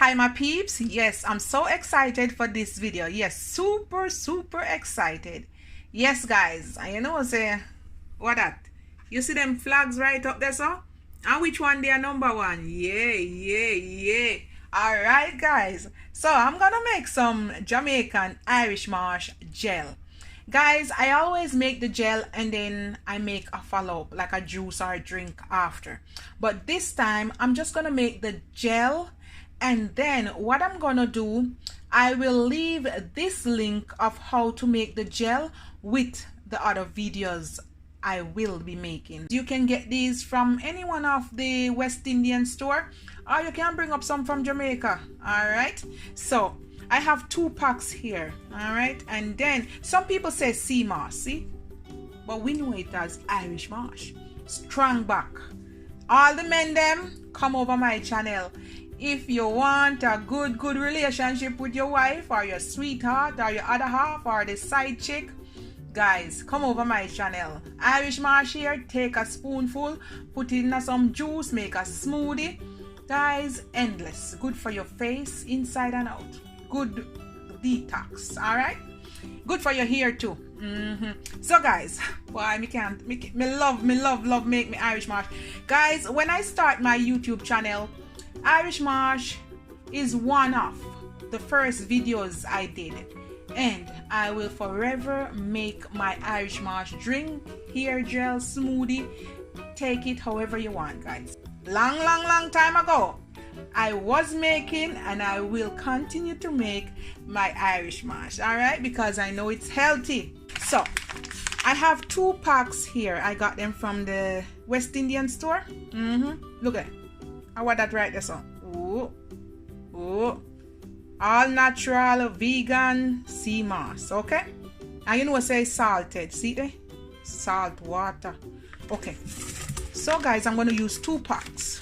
Hi my peeps. Yes, I'm so excited for this video. Yes, super excited. Yes guys, and you know say what that? You see them flags right up there, so? And which one they are number one? Yeah. Alright guys, so I'm gonna make some Jamaican Irish Marsh gel. Guys, I always make the gel and then I make a follow-up like a juice or a drink after, but this time I'm just gonna make the gel. And then what I'm gonna do, I will leave this link of how to make the gel with the other videos I will be making. You can get these from any one of the West Indian store, or you can bring up some from Jamaica. All right, so I have 2 packs here. All right, and then some people say sea moss, see, but we know it as Irish Marsh. Strong back. All the men them come over my channel. If you want a good relationship with your wife or your sweetheart or your other half or the side chick, guys, come over my channel. Irish Marsh here, take a spoonful, put it in some juice, make a smoothie. Guys, endless. Good for your face, inside and out. Good detox, alright? Good for your hair too. So guys, boy, me love make me Irish Marsh. Guys, when I start my YouTube channel, Irish Marsh is one of the first videos I did, and I will forever make my Irish Marsh drink, hair gel, smoothie. Take it however you want, guys. Long time ago I was making and I will continue to make my Irish Marsh, all right, because I know it's healthy. So I have 2 packs here. I got them from the West Indian store. Look at it. I want that right there, so. All natural, vegan sea moss, okay? And you know what say salted, see there? Salt water. Okay. So guys, I'm gonna use 2 packs.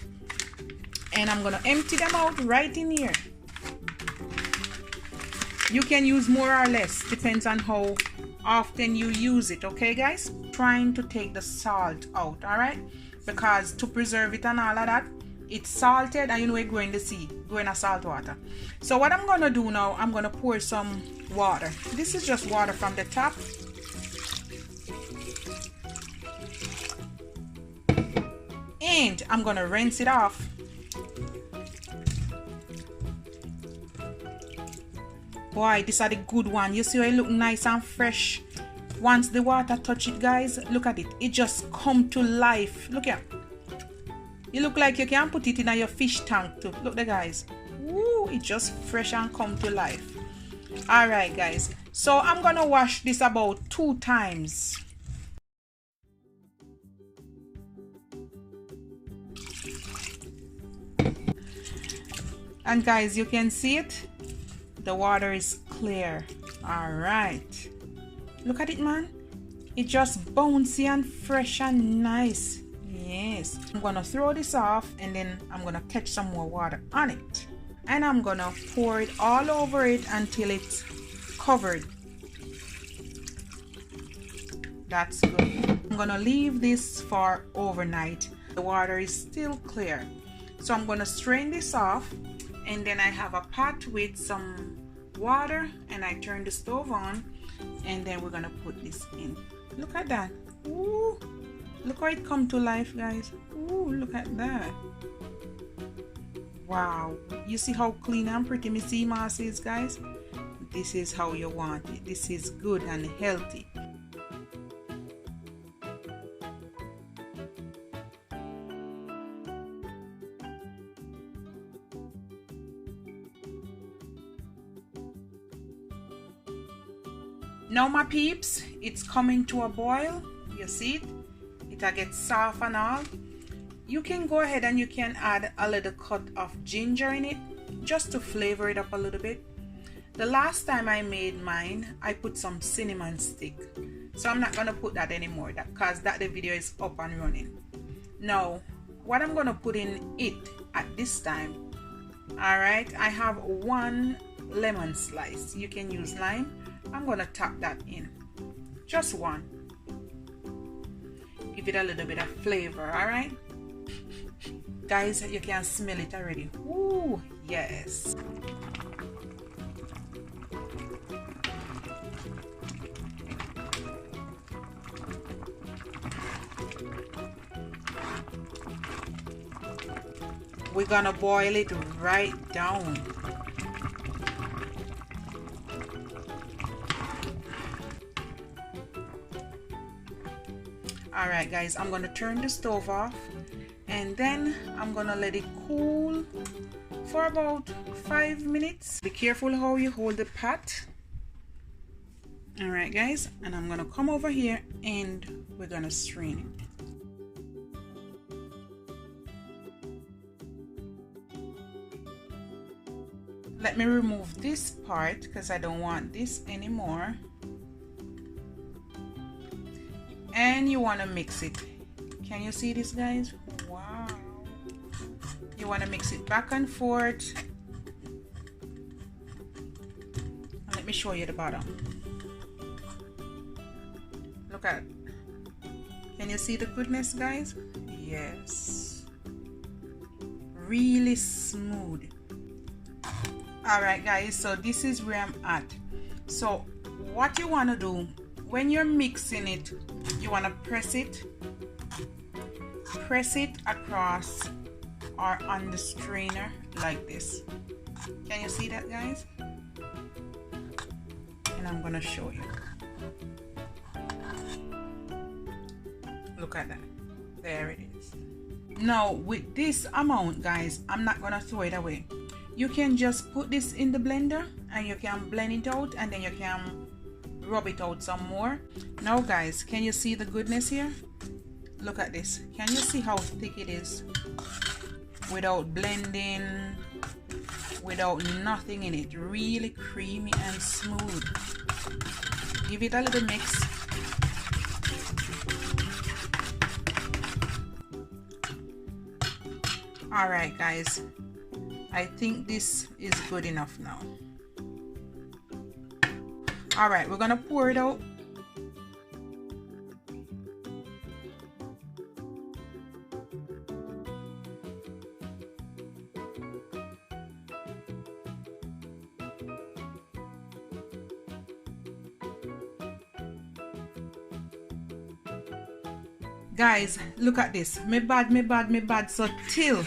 And I'm gonna empty them out right in here. You can use more or less, depends on how often you use it, okay guys? Trying to take the salt out, alright? Because to preserve it and all of that, it's salted, and you know it go in the sea, go in a salt water. So what I'm gonna do now, I'm gonna pour some water. This is just water from the tap. And I'm gonna rinse it off. Boy, this are the good one. You see how it look nice and fresh. Once the water touch it, guys, look at it. It just come to life. Look here. You look like you can put it in your fish tank too. Look there, guys. Woo, it just fresh and come to life. All right, guys. So I'm gonna wash this about 2 times. And guys, you can see it. The water is clear. All right. Look at it, man. It just bouncy and fresh and nice. Yes, I'm gonna throw this off and then I'm gonna catch some more water on it, and I'm gonna pour it all over it until it's covered. That's good. I'm gonna leave this for overnight. The water is still clear, so I'm gonna strain this off, and then I have a pot with some water and I turn the stove on, and then we're gonna put this in. Look at that. Ooh. Look how it come to life, guys. Ooh, look at that. Wow. You see how clean and pretty my sea moss is, guys? This is how you want it. This is good and healthy. Now my peeps, it's coming to a boil. You see it? It'll get soft and all. You can go ahead and you can add a little cut of ginger in it just to flavor it up a little bit. The last time I made mine, I put some cinnamon stick, so I'm not gonna put that anymore, because that the video is up and running. Now what I'm gonna put in it at this time, all right, I have 1 lemon slice. You can use lime. I'm gonna tap that in, just 1. Give it a little bit of flavor, all right? Guys, you can smell it already. Ooh, yes. we're gonna boil it right down. All right guys, I'm gonna turn the stove off and then I'm gonna let it cool for about 5 minutes. Be careful how you hold the pot. All right guys, and I'm gonna come over here and we're gonna strain it. Let me remove this part because I don't want this anymore. And you want to mix it. Can you see this guys? Wow. You want to mix it back and forth. And let me show you the bottom. Look at it. Can you see the goodness guys? Yes. Really smooth. Alright guys, so this is where I'm at. So what you want to do when you're mixing it, you want to press it across or on the strainer like this. Can you see that guys? And I'm gonna show you. Look at that. There it is. Now with this amount guys, I'm not gonna throw it away. You can just put this in the blender and you can blend it out and then you can rub it out some more. Now guys, can you see the goodness here? Look at this. Can you see how thick it is? Without blending, without nothing in it. Really creamy and smooth. Give it a little mix. Alright guys, I think this is good enough now. All right, we're gonna pour it out. Guys, look at this. Me bad. So till,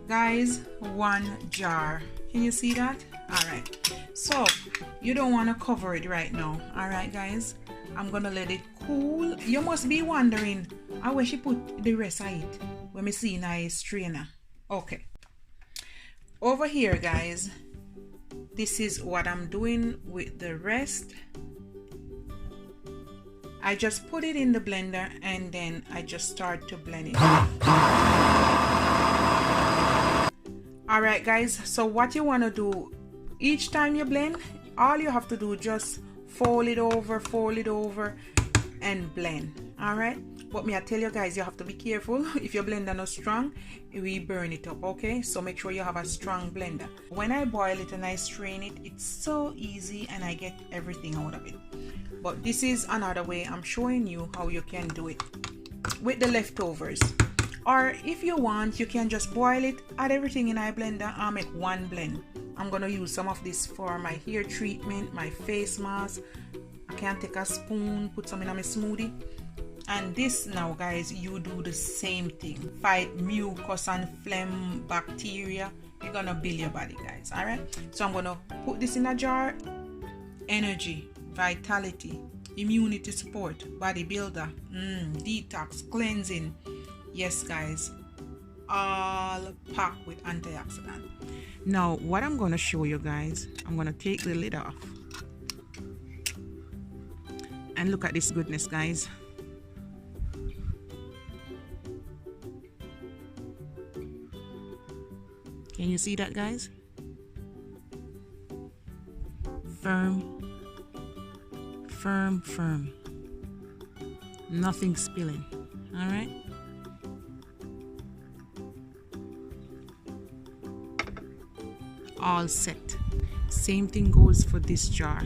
guys, 1 jar. Can you see that? All right. So you don't want to cover it right now. All right guys, I'm gonna let it cool. You must be wondering how she put the rest of it when me see in a strainer. Okay, over here guys, this is what I'm doing with the rest. I just put it in the blender and then I just start to blend it. All right guys, so what you want to do each time you blend, all you have to do just fold it over and blend. All right, but me I tell you guys, you have to be careful. If your blender not strong, it will burn it up. Okay, so make sure you have a strong blender. When I boil it and I strain it, it's so easy and I get everything out of it. But this is another way I'm showing you how you can do it with the leftovers. Or if you want, you can just boil it, add everything in a blender and make one blend. I'm gonna use some of this for my hair treatment, my face mask. I can take a spoon, put some in my smoothie. And this now guys, you do the same thing. Fight mucus and phlegm bacteria. You're gonna build your body guys. All right, so I'm gonna put this in a jar. Energy, vitality, immunity support, bodybuilder, detox, cleansing. Yes guys, all packed with antioxidant. Now what I'm going to show you guys, I'm going to take the lid off and look at this goodness guys. Can you see that guys? Firm, nothing spilling. All right, all set. Same thing goes for this jar.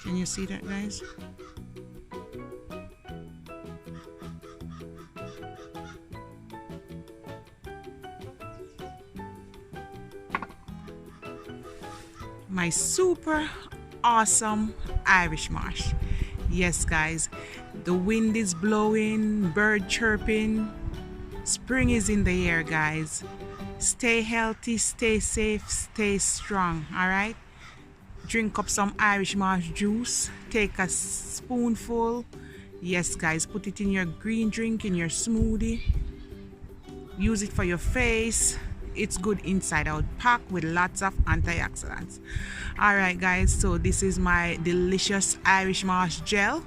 Can you see that guys? My super awesome Irish Moss. Yes, guys, the wind is blowing, bird chirping, spring is in the air, guys. Stay healthy, stay safe, stay strong, all right? Drink up some Irish Moss juice, take a spoonful. Yes, guys, put it in your green drink, in your smoothie. Use it for your face. It's good inside out, packed with lots of antioxidants. All right, guys, so this is my delicious Irish Moss gel.